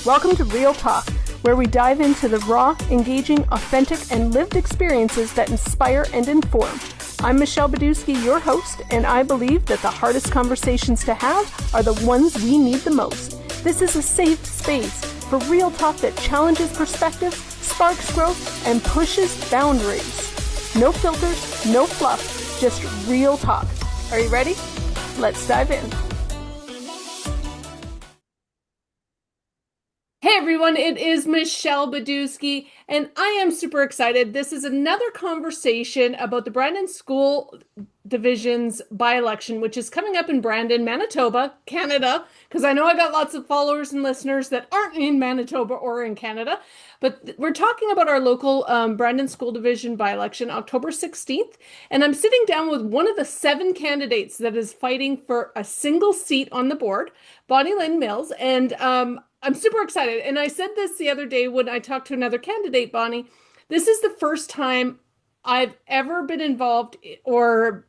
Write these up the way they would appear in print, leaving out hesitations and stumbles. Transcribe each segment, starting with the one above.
Welcome to Real Talk, where we dive into the raw, engaging, authentic, and lived experiences that inspire and inform. I'm Michelle Badusky, your host, and I believe that the hardest conversations to have are the ones we need the most. This is a safe space for real talk that challenges perspective, sparks growth, and pushes boundaries. No filters, no fluff, just real talk. Are you ready? Let's dive in. Hey everyone, it is Michelle Badusky, and I am super excited. This is another conversation about the Brandon School Division's by-election, which is coming up in Brandon, Manitoba, Canada, because I know I got lots of followers and listeners that aren't in Manitoba or in Canada, but we're talking about our local Brandon School Division by-election, October 16th, and I'm sitting down with one of the 7 candidates that is fighting for a single seat on the board, Bonnie-Lynn Mills, and I'm super excited. And I said this the other day when I talked to another candidate, Bonnie. This is the first time I've ever been involved or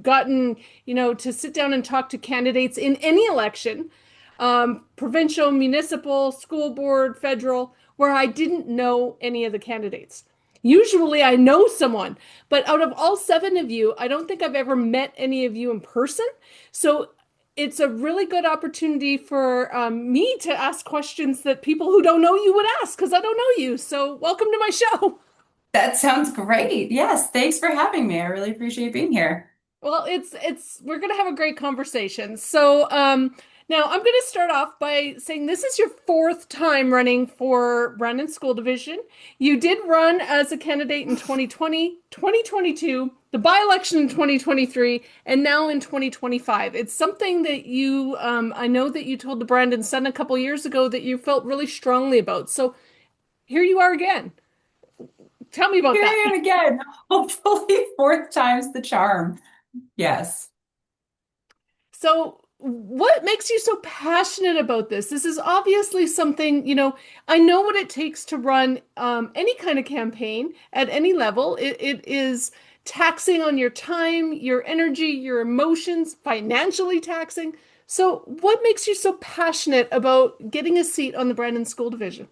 gotten, to sit down and talk to candidates in any election, provincial, municipal, school board, federal, where I didn't know any of the candidates. Usually I know someone, but out of all 7 of you, I don't think I've ever met any of you in person. So it's a really good opportunity for me to ask questions that people who don't know you would ask because I don't know you. So welcome to my show. That sounds great. Yes, thanks for having me. I really appreciate being here. Well, we're gonna have a great conversation. So now I'm gonna start off by saying this is your 4th time running for Brandon School Division. You did run as a candidate in 2020, 2022, the by-election in 2023, and now in 2025. It's something that I know that you told the Brandon Sun a couple years ago that you felt really strongly about. So here you are again. Tell me about Here that. I am again. Hopefully, fourth time's the charm. Yes. So, what makes you so passionate about this? This is obviously something, I know what it takes to run any kind of campaign at any level. It is taxing on your time, your energy, your emotions, financially taxing. So, what makes you so passionate about getting a seat on the Brandon School Division?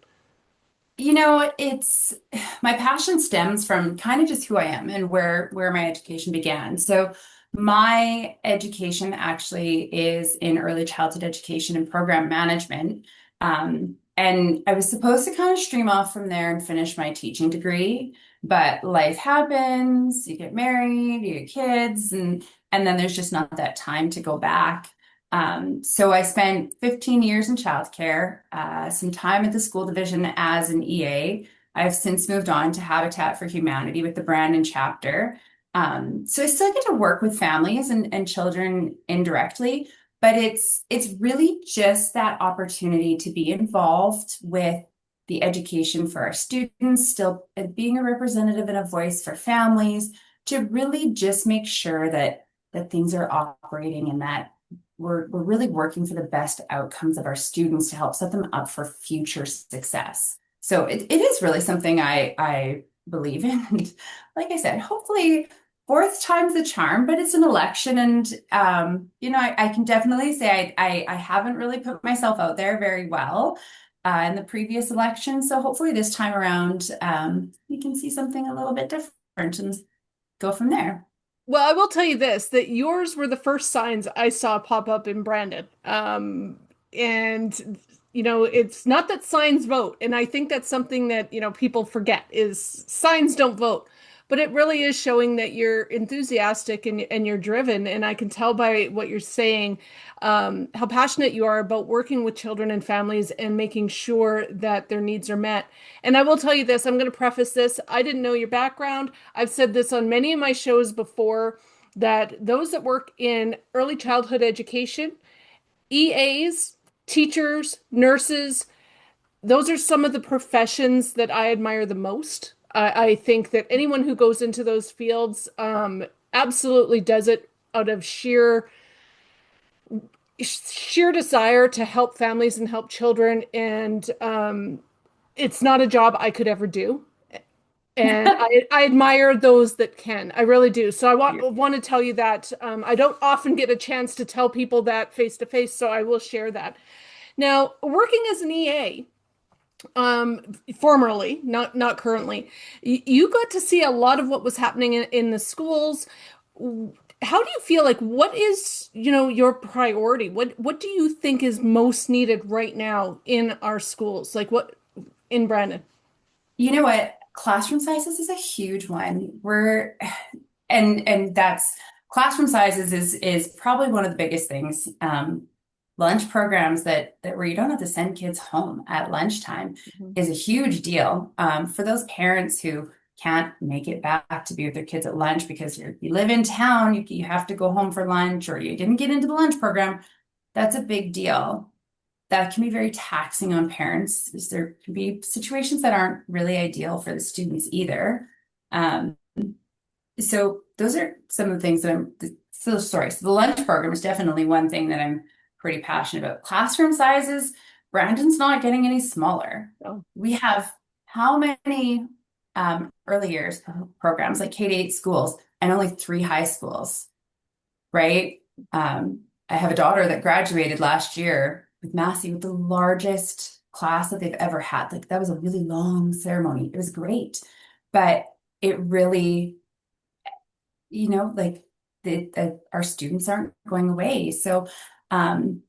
It's my passion stems from kind of just who I am and where my education began. So my education actually is in early childhood education and program management. And I was supposed to kind of stream off from there and finish my teaching degree, but life happens, you get married, you get kids, and then there's just not that time to go back. So I spent 15 years in childcare, some time at the school division as an EA. I've since moved on to Habitat for Humanity with the Brandon chapter. So I still get to work with families and children indirectly, but it's really just that opportunity to be involved with the education for our students, still being a representative and a voice for families, to really just make sure that things are operating and that we're really working for the best outcomes of our students to help set them up for future success. So it is really something I believe in. And like I said, hopefully fourth time's the charm, but it's an election. And, I can definitely say I haven't really put myself out there very well in the previous election. So hopefully this time around, we can see something a little bit different and go from there. Well, I will tell you this, that yours were the first signs I saw pop up in Brandon. And it's not that signs vote. And I think that's something that, people forget is signs don't vote. But it really is showing that you're enthusiastic and you're driven. And I can tell by what you're saying, how passionate you are about working with children and families and making sure that their needs are met. And I will tell you this, I'm going to preface this. I didn't know your background. I've said this on many of my shows before, that those that work in early childhood education, EAs, teachers, nurses, those are some of the professions that I admire the most. I think that anyone who goes into those fields absolutely does it out of sheer desire to help families and help children. And it's not a job I could ever do. And I admire those that can. I really do. So I want to tell you that I don't often get a chance to tell people that face to face, so I will share that. Now, working as an EA, formerly, not currently, you got to see a lot of what was happening in the schools. How do you feel like what is, your priority? What do you think is most needed right now in our schools? Like what in Brandon? You know what? Classroom sizes is a huge one. And that's classroom sizes is probably one of the biggest things. Lunch programs that where you don't have to send kids home at lunchtime Mhm. is a huge deal. For those parents who can't make it back to be with their kids at lunch because you live in town, you have to go home for lunch, or you didn't get into the lunch program, that's a big deal. That can be very taxing on parents. There can be situations that aren't really ideal for the students either. Um, so those are some of the things that so sorry. So the lunch program is definitely one thing that I'm pretty passionate about. Classroom sizes, Brandon's not getting any smaller. Oh. We have how many early years programs like K-8 schools and only 3 high schools, right? I have a daughter that graduated last year with Massey with the largest class that they've ever had. Like that was a really long ceremony. It was great, but it really, like our students aren't going away. So, um,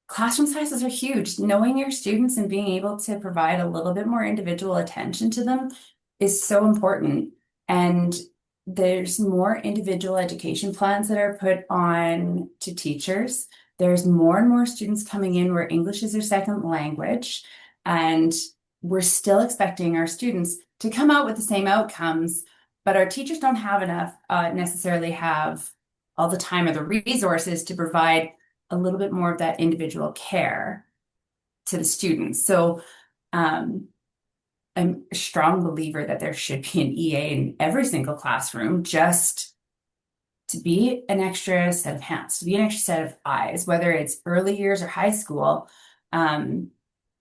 classroom sizes are huge. Knowing your students and being able to provide a little bit more individual attention to them is so important. And there's more individual education plans that are put on to teachers. There's more and more students coming in where English is their second language. And we're still expecting our students to come out with the same outcomes, but our teachers don't have enough, necessarily have all the time or the resources to provide a little bit more of that individual care to the students. So I'm a strong believer that there should be an EA in every single classroom just to be an extra set of hands, to be an extra set of eyes, whether it's early years or high school, um,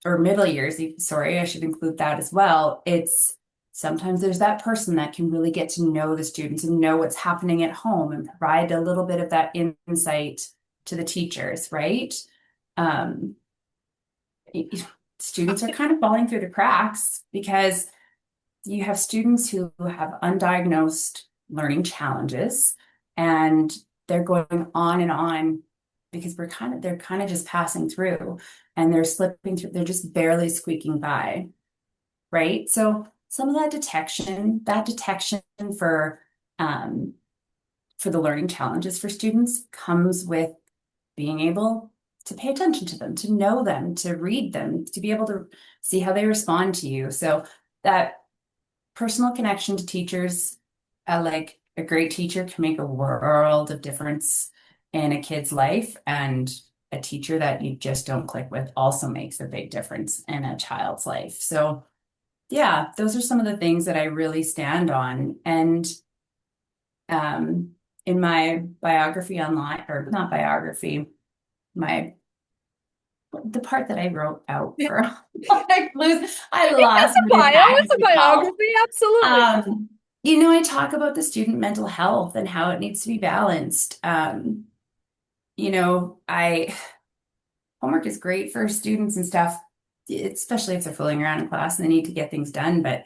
or middle years. Sorry, I should include that as well. It's sometimes there's that person that can really get to know the students and know what's happening at home and provide a little bit of that insight to the teachers, right? Um, Students are kind of falling through the cracks because you have students who have undiagnosed learning challenges and they're going on and on because they're kind of just passing through and they're slipping through, they're just barely squeaking by, right? So some of that detection um, for the learning challenges for students comes with being able to pay attention to them, to know them, to read them, to be able to see how they respond to you. So that personal connection to teachers, like a great teacher can make a world of difference in a kid's life, and a teacher that you just don't click with also makes a big difference in a child's life. So yeah, those are some of the things that I really stand on. And um, in my biography online, or not biography, my the part that I wrote out Yeah. for I It's lost a my bio, it's a myself. biography, absolutely. I talk about the student mental health and how it needs to be balanced. I homework is great for students and stuff, especially if they're fooling around in class and they need to get things done, but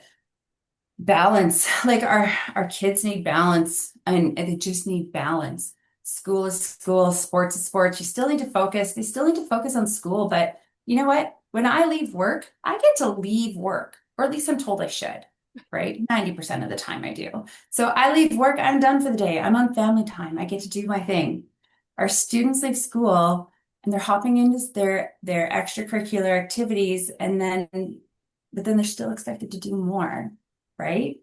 balance, like our kids need balance and they just need balance. School is school, sports is sports. You still need to focus. They still need to focus on school, but you know what? When I leave work, I get to leave work, or at least I'm told I should, right? 90% of the time I do. So I leave work, I'm done for the day. I'm on family time. I get to do my thing. Our students leave school and they're hopping into their extracurricular activities, but then they're still expected to do more, right?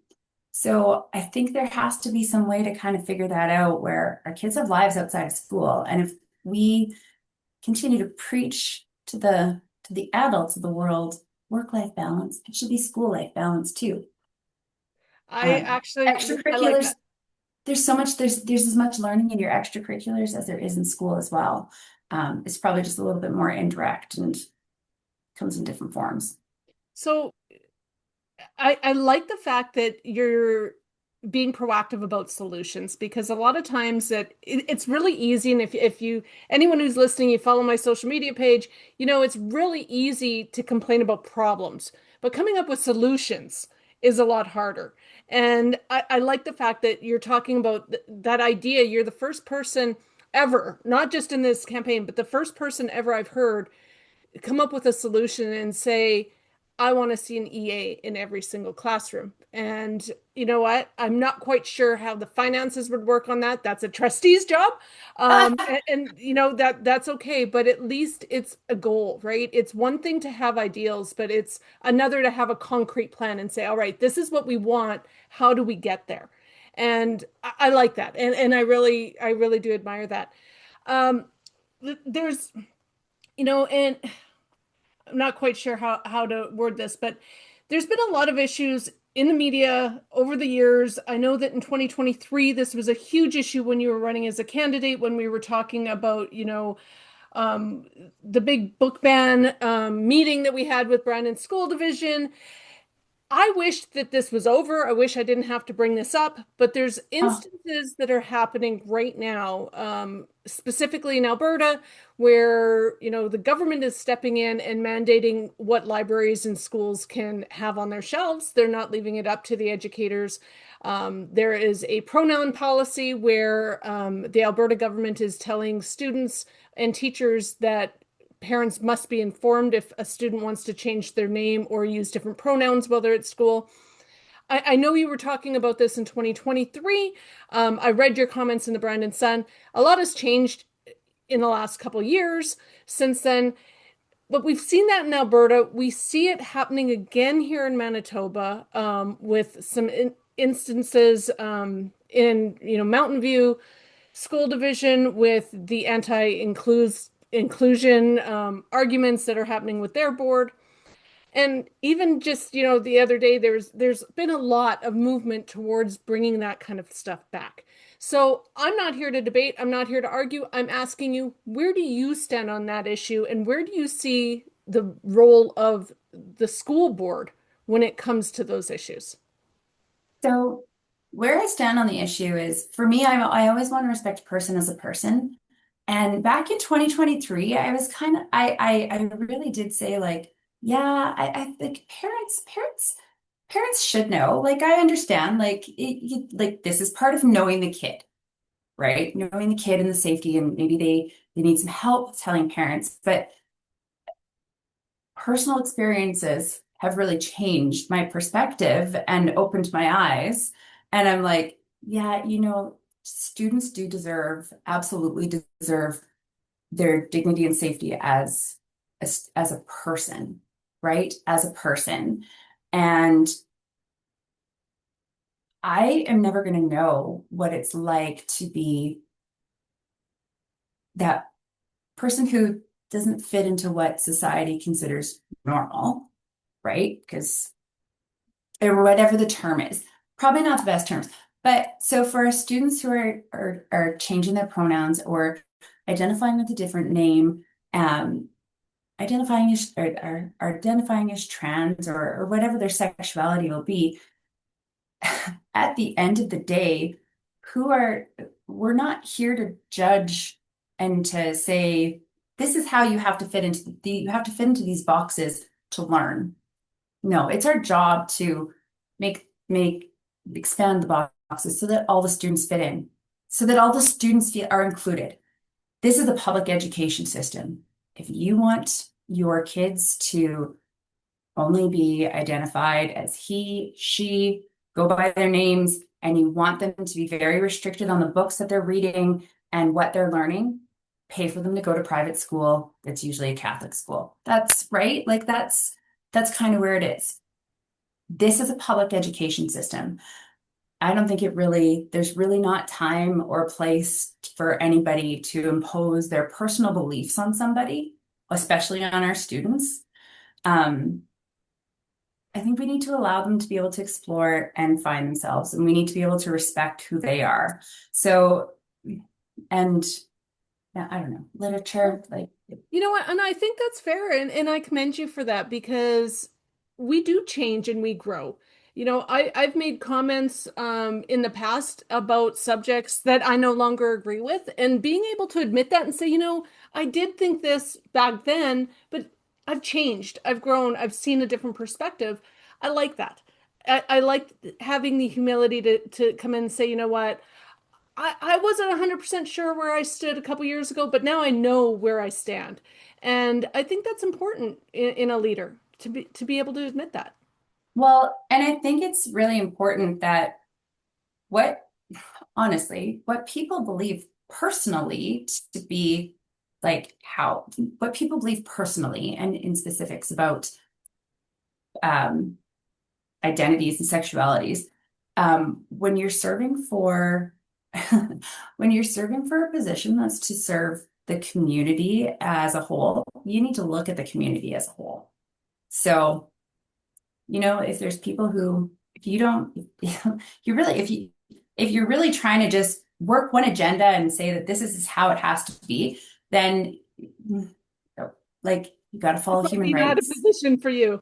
So I think there has to be some way to kind of figure that out where our kids have lives outside of school. And if we continue to preach to the adults of the world, work-life balance, it should be school-life balance too. I like Extracurriculars, that. there's as much learning in your extracurriculars as there is in school as well. It's probably just a little bit more indirect and comes in different forms. So I like the fact that you're being proactive about solutions, because a lot of times it's really easy. And if you, anyone who's listening, you follow my social media page, you know, it's really easy to complain about problems, but coming up with solutions is a lot harder. And I like the fact that you're talking about that idea. You're the first person ever, not just in this campaign, but the first person ever I've heard come up with a solution and say, I want to see an EA in every single classroom. And you know what? I'm not quite sure how the finances would work on that. That's a trustee's job. You know, that's okay, but at least it's a goal, right? It's one thing to have ideals, but it's another to have a concrete plan and say, all right, this is what we want. How do we get there? And I like that. And I really do admire that. Um, there's, you know, and I'm not quite sure how to word this, but there's been a lot of issues in the media over the years. I know that in 2023, this was a huge issue when you were running as a candidate, when we were talking about, you know, um, the big book ban meeting that we had with Brandon School Division. I wish that this was over. I wish I didn't have to bring this up, but there's Oh, instances that are happening right now, specifically in Alberta, where, you know, the government is stepping in and mandating what libraries and schools can have on their shelves. They're not leaving it up to the educators. There is a pronoun policy where the Alberta government is telling students and teachers that parents must be informed if a student wants to change their name or use different pronouns while they're at school. I know you were talking about this in 2023. I read your comments in the Brandon Sun. A lot has changed in the last couple of years since then, but we've seen that in Alberta. We see it happening again here in Manitoba, with some instances in, you know, Mountainview School Division with the inclusion arguments that are happening with their board. And even just, you know, the other day, there's been a lot of movement towards bringing that kind of stuff back. So I'm not here to debate. I'm not here to argue. I'm asking you, where do you stand on that issue? And where do you see the role of the school board when it comes to those issues? so where I stand on the issue is for me, I always want to respect a person as a person. And back in 2023, I was kind of I really did say like, yeah, I think parents should know. Like I understand, like like this is part of knowing the kid, right? Knowing the kid and the safety, and maybe they need some help telling parents, but personal experiences have really changed my perspective and opened my eyes. And I'm like, yeah, you know, students do deserve, absolutely deserve their dignity and safety as a person, right? As a person. And I am never going to know what it's like to be that person who doesn't fit into what society considers normal, right? Because or whatever the term is. Probably not the best terms. But so for students who are changing their pronouns or identifying with a different name, um, identifying as or identifying as trans or whatever their sexuality will be, at the end of the day, who are we're not here to judge and to say this is how you have to fit into you have to fit into these boxes to learn. No, it's our job to make expand the boxes so that all the students fit in, so that all the students feel are included. This is the public education system. If you want your kids to only be identified as he, she, go by their names, and you want them to be very restricted on the books that they're reading and what they're learning, pay for them to go to private school. That's usually a Catholic school. That's right. Like that's kind of where it is. This is a public education system. I don't think there's really not time or place for anybody to impose their personal beliefs on somebody, especially on our students. Um, I think we need to allow them to be able to explore and find themselves, and we need to be able to respect who they are. So, and yeah, I don't know, literature, like, You know what? And I think that's fair. And I commend you for that, because we do change and we grow. I've made comments in the past about subjects that I no longer agree with, and being able to admit that and say, I did think this back then, but I've changed, I've grown, I've seen a different perspective. I like that. I like having the humility to come in and say, you know what, I wasn't 100% sure where I stood a couple years ago, but now I know where I stand. And I think that's important in a leader to be able to admit that. Well, and I think it's really important that what, honestly, what people believe personally to be like what people believe personally and in specifics about um, identities and sexualities, when you're serving for, when you're serving for a position that's to serve the community as a whole, you need to look at the community as a whole. So, if there's people who, if you don't, if you're really trying to just work one agenda and say that this is how it has to be, then like you got to It follow might human be not a rights. position for you.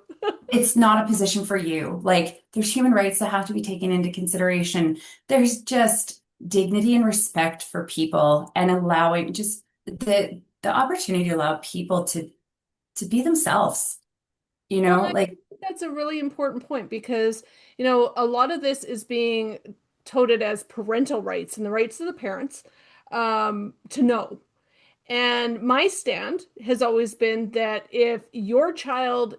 It's not a position for you. Like there's human rights that have to be taken into consideration. There's just dignity and respect for people and allowing just the opportunity to allow people to be themselves, Well, I like think that's a really important point because, a lot of this is being touted as parental rights and the rights of the parents to know. And my stand has always been that if your child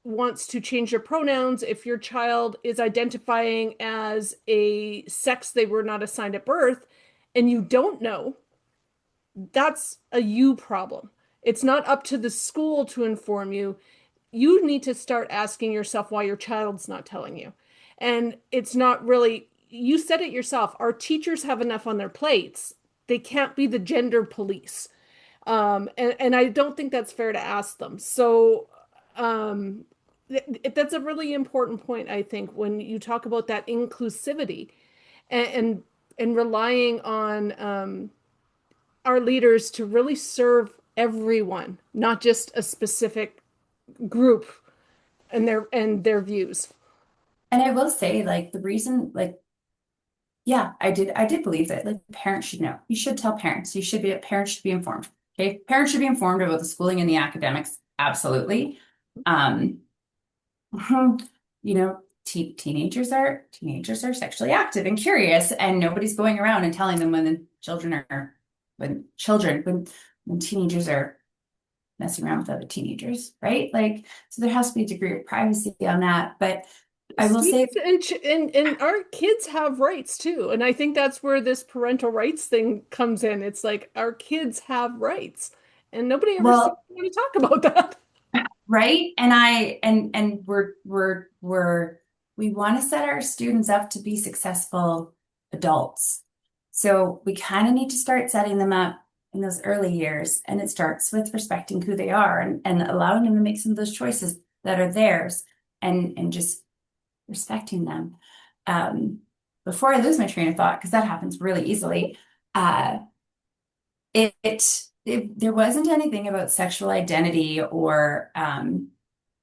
wants to change their pronouns, if your child is identifying as a sex they were not assigned at birth, and you don't know, that's a you problem. It's not up to the school to inform you. You need to start asking yourself why your child's not telling you. And it's not really, you said it yourself, our teachers have enough on their plates. They can't be the gender police. And I don't think that's fair to ask them. So that's a really important point, I think, when you talk about that inclusivity and and relying on our leaders to really serve everyone, not just a specific group and their views. and I will say like the reason like yeah, I did believe that like parents should know. You should tell parents. Parents should be informed. Okay. Parents should be informed about the schooling and the academics. Absolutely. Um, teenagers are sexually active and curious, and nobody's going around and telling them when teenagers are messing around with other teenagers, right? Like, so there has to be a degree of privacy on that. But I will say, Students and our kids have rights too. And I think that's where this parental rights thing comes in. It's like our kids have rights, and nobody ever seems well, to want to talk about that. right? And I and we want to set our students up to be successful adults. So we kind of need to start setting them up in those early years. And it starts with respecting who they are and allowing them to make some of those choices that are theirs and just respecting them. Um, Before I lose my train of thought, because that happens really easily, uh, there wasn't anything about sexual identity or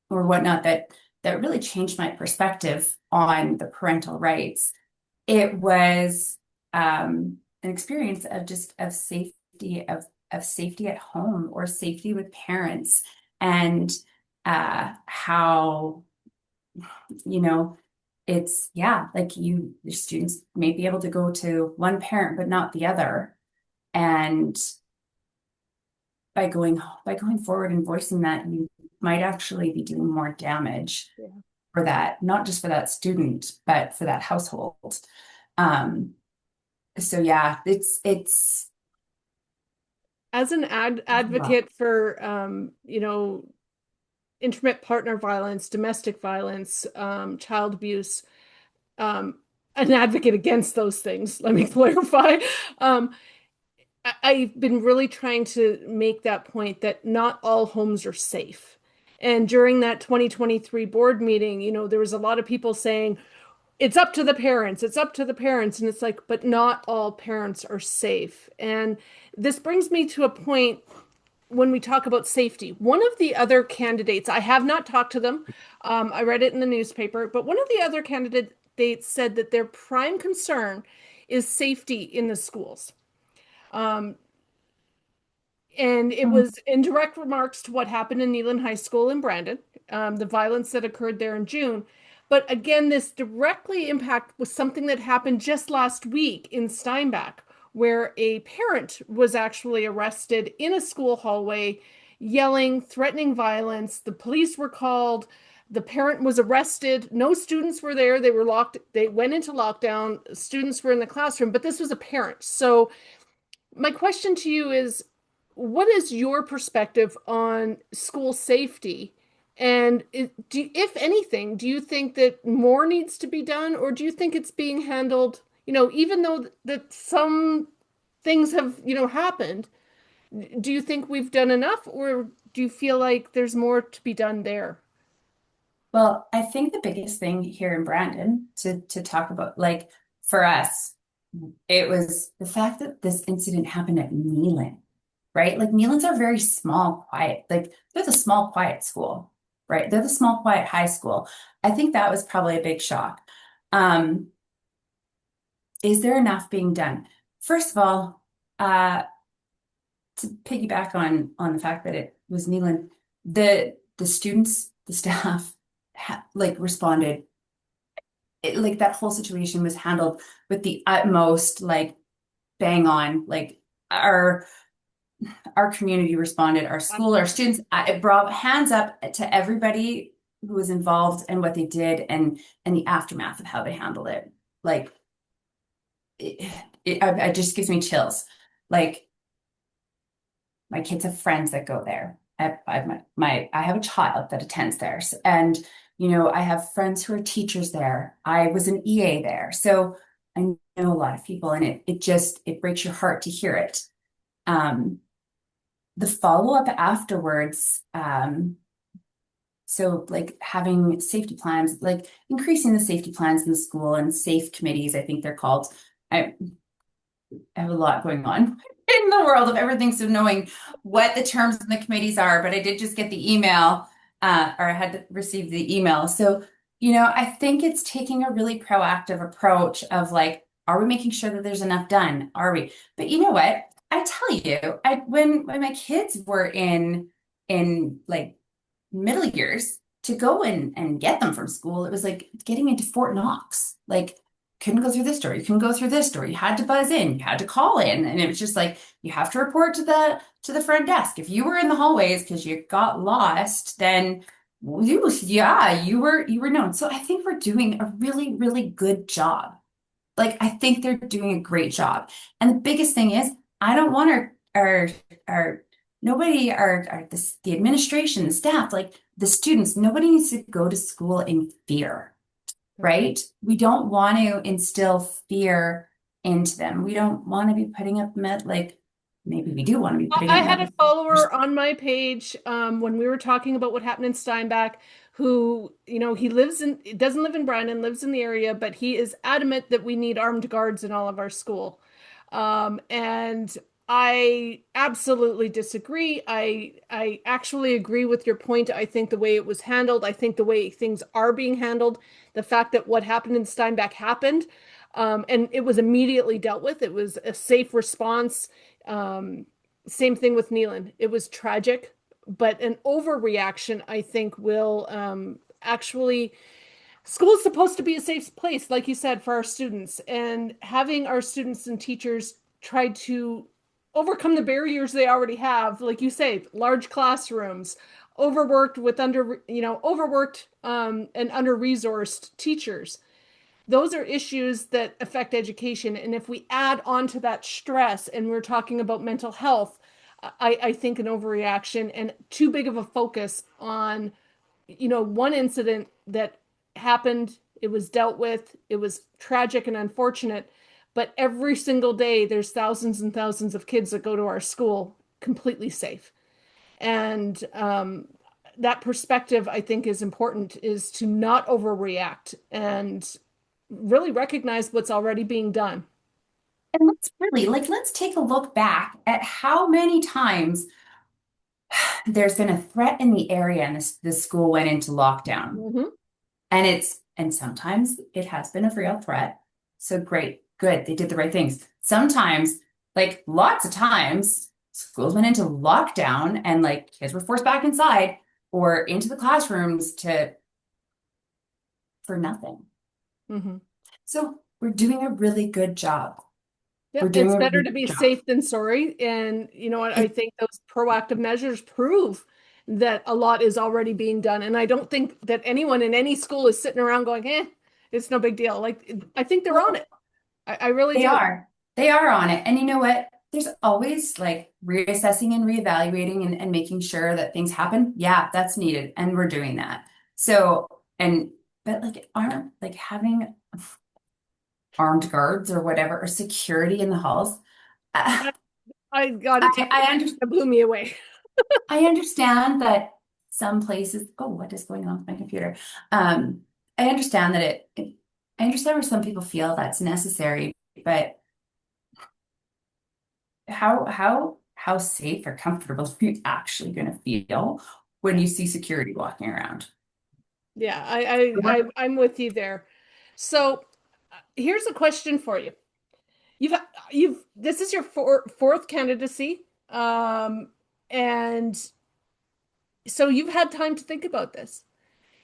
whatnot that really changed my perspective on the parental rights. It was an experience of just of safety of safety at home or safety with parents and how it's yeah like your students may be able to go to one parent but not the other and by going forward and voicing that, you might actually be doing more damage Yeah. for that, not just for that student, but for that household. Um, so yeah, it's As an well, advocate for intimate partner violence, domestic violence, child abuse, um, an advocate against those things, let me clarify. Um, I've been really trying to make that point that not all homes are safe. And during that 2023 board meeting, there was a lot of people saying, it's up to the parents, it's up to the parents. And it's like, but not all parents are safe. And this brings me to a point when we talk about safety, one of the other candidates, I have not talked to them. I read it in the newspaper, but one of the other candidates said that their prime concern is safety in the schools. Um, and it Mm. was in direct remarks to what happened in Neelan High School in Brandon, the violence that occurred there in June. But again, this directly impact was something that happened just last week in Steinbach, where a parent was actually arrested in a school hallway, yelling, threatening violence. The police were called. The parent was arrested. No students were there. They were locked. They went into lockdown. Students were in the classroom, but this was a parent. So my question to you is, what is your perspective on school safety? And if anything, do you think that more needs to be done, or do you think it's being handled, even though that some things have, happened, do you think we've done enough, or do you feel like there's more to be done there? Well, I think the biggest thing here in Brandon to talk about, like for us, it was the fact that this incident happened at Neelan, right? Like Neelan's are very small, quiet. Like they're the small, quiet school, right? They're the small, quiet high school. I think that was probably a big shock. Um, is there enough being done? First of all, to piggyback on the fact that it was Neelan, the students, the staff, like responded. Like that whole situation was handled with the utmost like bang on. Like our our community responded, our school, our students. It brought hands up to everybody who was involved and what they did and the aftermath of how they handled it. Like it just gives me chills. Like my kids have friends that go there. I have a child that attends there, and I have friends who are teachers there. I was an EA there, so I know a lot of people, and it breaks your heart to hear it. Um, the follow up afterwards, so like having safety plans, like increasing the safety plans in the school and safe committees, I think they're called. I have a lot going on in the world of everything. So knowing what the terms and the committees are, but I did just get the email, or I had to receive the email. So, I think it's taking a really proactive approach of like, are we making sure that there's enough done? Are we? But you know what? I tell you, when my kids were in like middle years to go and get them from school, it was like getting into Fort Knox. Like, couldn't go through this door, you couldn't go through this door. You had to buzz in, you had to call in, and it was just like you have to report to the front desk. If you were in the hallways because you got lost, then you were known. So I think we're doing a really, really good job. Like I think they're doing a great job. And the biggest thing is I don't want our nobody the administration, the staff, like the students, nobody needs to go to school in fear, right? We don't want to instill fear into them. We don't want to be putting up like maybe we do want to be putting I up had a med. follower on my page when we were talking about what happened in Steinbach, who, he doesn't live in Brandon, lives in the area, but he is adamant that we need armed guards in all of our school. And I absolutely disagree. I actually agree with your point. I think the way it was handled, I think the way things are being handled, the fact that what happened in Steinbach happened, and it was immediately dealt with. It was a safe response. Same thing with Neelan. It was tragic, but an overreaction, I think, will actually. School is supposed to be a safe place, like you said, for our students, and having our students and teachers try to overcome the barriers they already have, like you say, large classrooms, overworked and under-resourced teachers. Those are issues that affect education. And if we add on to that stress, and we're talking about mental health, I think an overreaction and too big of a focus on, one incident that happened, it was dealt with, it was tragic and unfortunate, but every single day there's thousands and thousands of kids that go to our school completely safe. And that perspective, I think, is important, is to not overreact and really recognize what's already being done. And let's take a look back at how many times there's been a threat in the area, and this school went into lockdown. Hmm. And sometimes it has been a real threat. So great, good, they did the right things. Sometimes, like lots of times, schools went into lockdown and like kids were forced back inside or into the classrooms to for nothing. Hmm. So we're doing a really good job. We're Yep, doing it's a really better to good be job. safe than sorry. And you know what? I It, think those proactive measures prove that a lot is already being done. And I don't think that anyone in any school is sitting around going, it's no big deal. Like, I think they're on well, it. I really they do. are. They are on it. And you know what? There's always like reassessing and reevaluating and making sure that things happen. Yeah, that's needed. And we're doing that. So, and, but like, aren't like having armed guards or whatever, or security in the halls. Uh, I, I gotta tell you, I under, that blew me away. I understand that some places, oh, what is going on with my computer? I understand that I understand where some people feel that's necessary, but how safe or comfortable are you actually going to feel when Yeah. you see security walking around? Yeah, I'm with you there. So here's a question for you. You've this is your fourth candidacy. And so you've had time to think about this.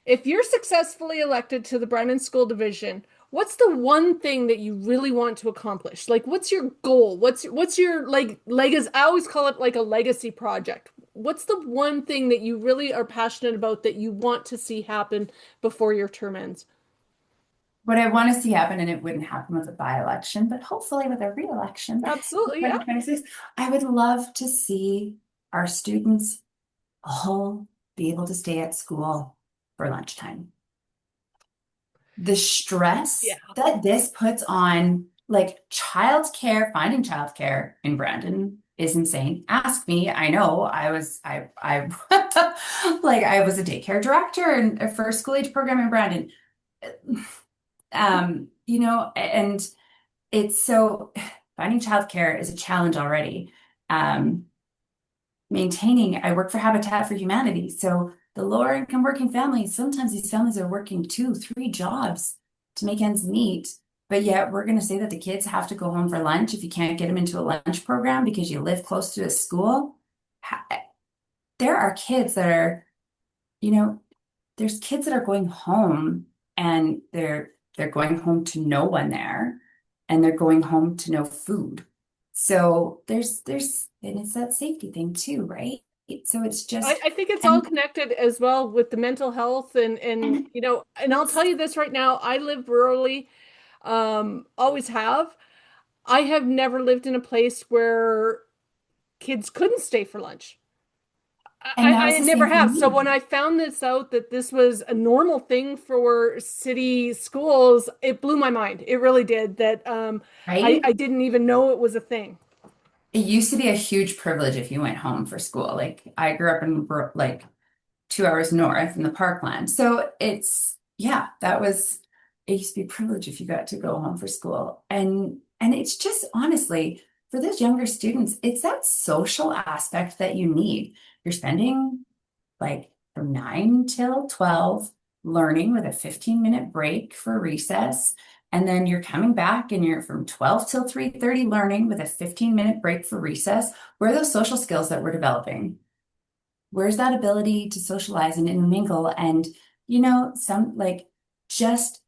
If you're successfully elected to the Brandon School Division, what's the one thing that you really want to accomplish? Like, what's your goal? What's your like legacy? I always call it like a legacy project. What's the one thing that you really are passionate about that you want to see happen before your term ends? What I want to see happen, and it wouldn't happen with a by-election, but hopefully with a re-election in Absolutely, yeah. 2026, I would love to see our students all be able to stay at school for lunchtime. The stress Yeah. that this puts on like childcare, finding childcare in Brandon is insane. Ask me. I know I like I was a daycare director and for a school age program in Brandon. And it's so finding childcare is a challenge already. Um, maintaining, I work for Habitat for Humanity. So the lower income working families, sometimes these families are working two, three jobs to make ends meet. But yet we're going to say that the kids have to go home for lunch if you can't get them into a lunch program because you live close to a school. There are kids that are, you know, there's kids that are going home and they're going home to no one there and they're going home to no food. So there's and it's that safety thing too, right? So it's just I think it's all and connected as well with the mental health and and you know, and I'll tell it's you this right now, I live rurally, always have. I have never lived in a place where kids couldn't stay for lunch. and now I it's the never same for have. So me, when I found this out that this was a normal thing for city schools, it blew my mind. It really did. That right? I didn't even know it was a thing. It used to be a huge privilege if you went home for school. Like I grew up in like 2 hours north in the parkland. So it's, yeah, that was, it used to be a privilege if you got to go home for school. And it's just honestly, for those younger students, it's that social aspect that you need. You're spending like from 9 till 12 learning with a 15-minute break for recess. And then you're coming back and you're from 12 till 3:30 learning with a 15-minute break for recess. Where are those social skills that we're developing? Where's that ability to socialize and mingle and, some like just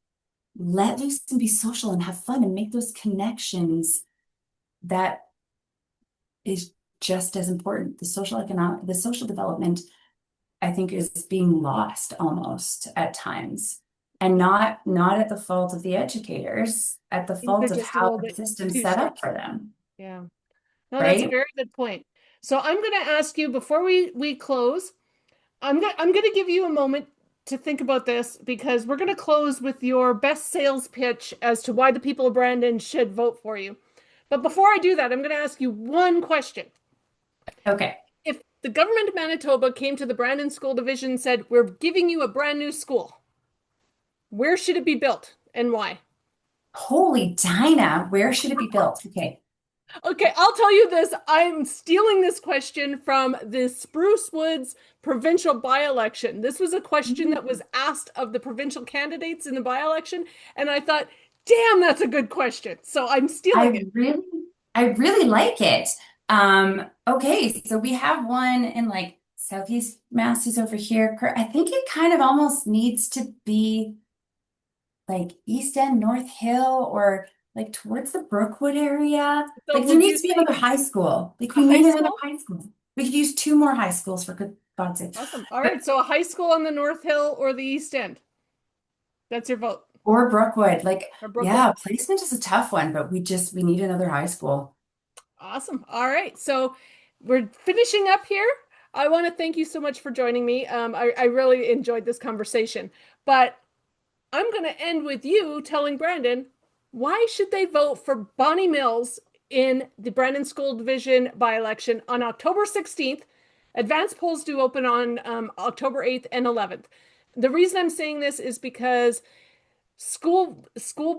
let loose and be social and have fun and make those connections that is just as important. The social development, I think, is being lost almost at times. And not at the fault of the educators, at the Things are fault of just a how little the bit system's too set up structured. for them, Yeah. No, that's a right? very good point. So I'm going to ask you before we close. I'm going to give you a moment to think about this because we're going to close with your best sales pitch as to why the people of Brandon should vote for you. But before I do that, I'm going to ask you one question. Okay. If the government of Manitoba came to the Brandon School Division and said, "We're giving you a brand new school," where should it be built and why? Holy Dinah, where should it be built? Okay. Okay, I'll tell you this. I'm stealing this question from the Spruce Woods provincial by-election. This was a question that was asked of the provincial candidates in the by-election, and I thought, damn, that's a good question. So I'm stealing I it. really, I really like it. Okay, so we have one in like Southeast Mass over here. I think it kind of almost needs to be like East End, North Hill, or like towards the Brookwood area. So Like there would needs you to be say another high school. Like a we high need another school? high school. We could use two more high schools for good God's sake. Awesome. All But right, so a high school on the North Hill or the East End. That's your vote. or Brookwood. Like, Or Brookwood. yeah, placement is a tough one, but we need another high school. Awesome. All right. So we're finishing up here. I want to thank you so much for joining me. I really enjoyed this conversation. But I'm going to end with you telling Brandon why should they vote for Bonnie Mills in the Brandon School Division by-election on October 16th. Advanced polls do open on October 8th and 11th. The reason I'm saying this is because school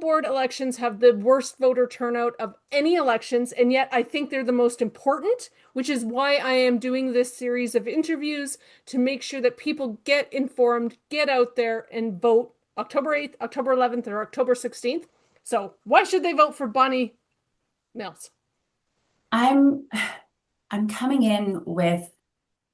board elections have the worst voter turnout of any elections, and yet I think they're the most important, which is why I am doing this series of interviews to make sure that people get informed, get out there and vote October 8th, October 11th, or October 16th. So why should they vote for Bonnie Mills? I'm I'm coming in with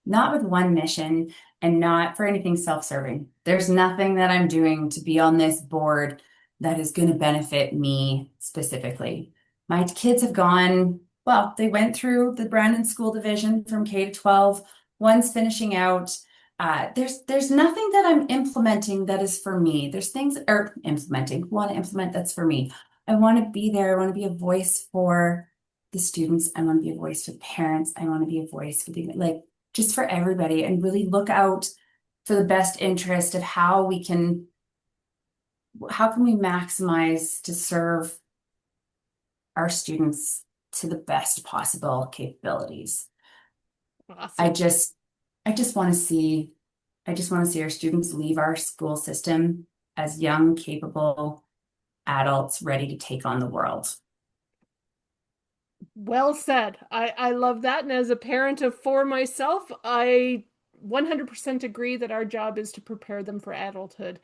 not with one mission and not for anything self-serving. There's nothing that I'm doing to be on this board that is going to benefit me specifically. My kids have gone, well, they went through the Brandon School Division from K to 12. One's finishing out. There's nothing that I'm implementing that is for me. There's things or implementing, want to implement that's for me. I want to be there. I want to be a voice for the students. I want to be a voice for parents. I want to be a voice for the like just for everybody and really look out for the best interest of how can we maximize to serve our students to the best possible capabilities. I Awesome. just I just want to see I just want to see our students leave our school system as young, capable adults ready to take on the world. Well said. I love that. And as a parent of four myself, I 100% agree that our job is to prepare them for adulthood.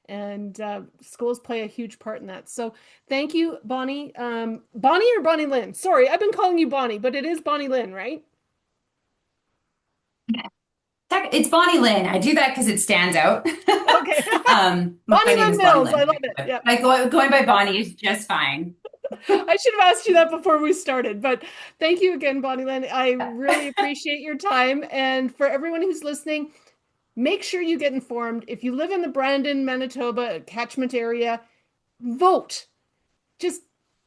And schools play a huge part in that. So thank you, Bonnie. Bonnie or Bonnie-Lynn? Sorry, I've been calling you Bonnie, but it is Bonnie-Lynn, right? It's Bonnie-Lynn. I do that because it stands out. Okay. My name Bonnie-Lynn is Mills. I Bonnie-Lynn. love it. Yeah. Going by Bonnie is just fine. I should have asked you that before we started, but thank you again, Bonnie-Lynn. I really appreciate your time. And for everyone who's listening, make sure you get informed. If you live in the Brandon, Manitoba catchment area, vote. Just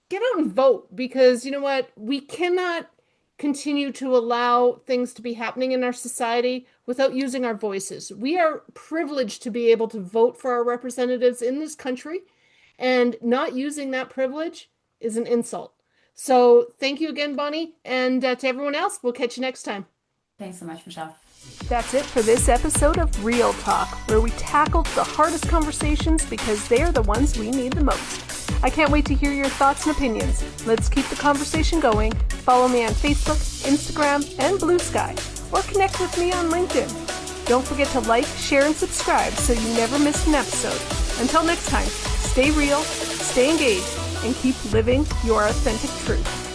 get out and vote because you know what? We cannot continue to allow things to be happening in our society without using our voices. We are privileged to be able to vote for our representatives in this country, and not using that privilege is an insult. So thank you again, Bonnie, and to everyone else, we'll catch you next time. Thanks so much, Michelle. That's it for this episode of Real Talk, where we tackled the hardest conversations because they're the ones we need the most. I can't wait to hear your thoughts and opinions. Let's keep the conversation going. Follow me on Facebook, Instagram, and Blue Sky, or connect with me on LinkedIn. Don't forget to like, share, and subscribe so you never miss an episode. Until next time, stay real, stay engaged, and keep living your authentic truth.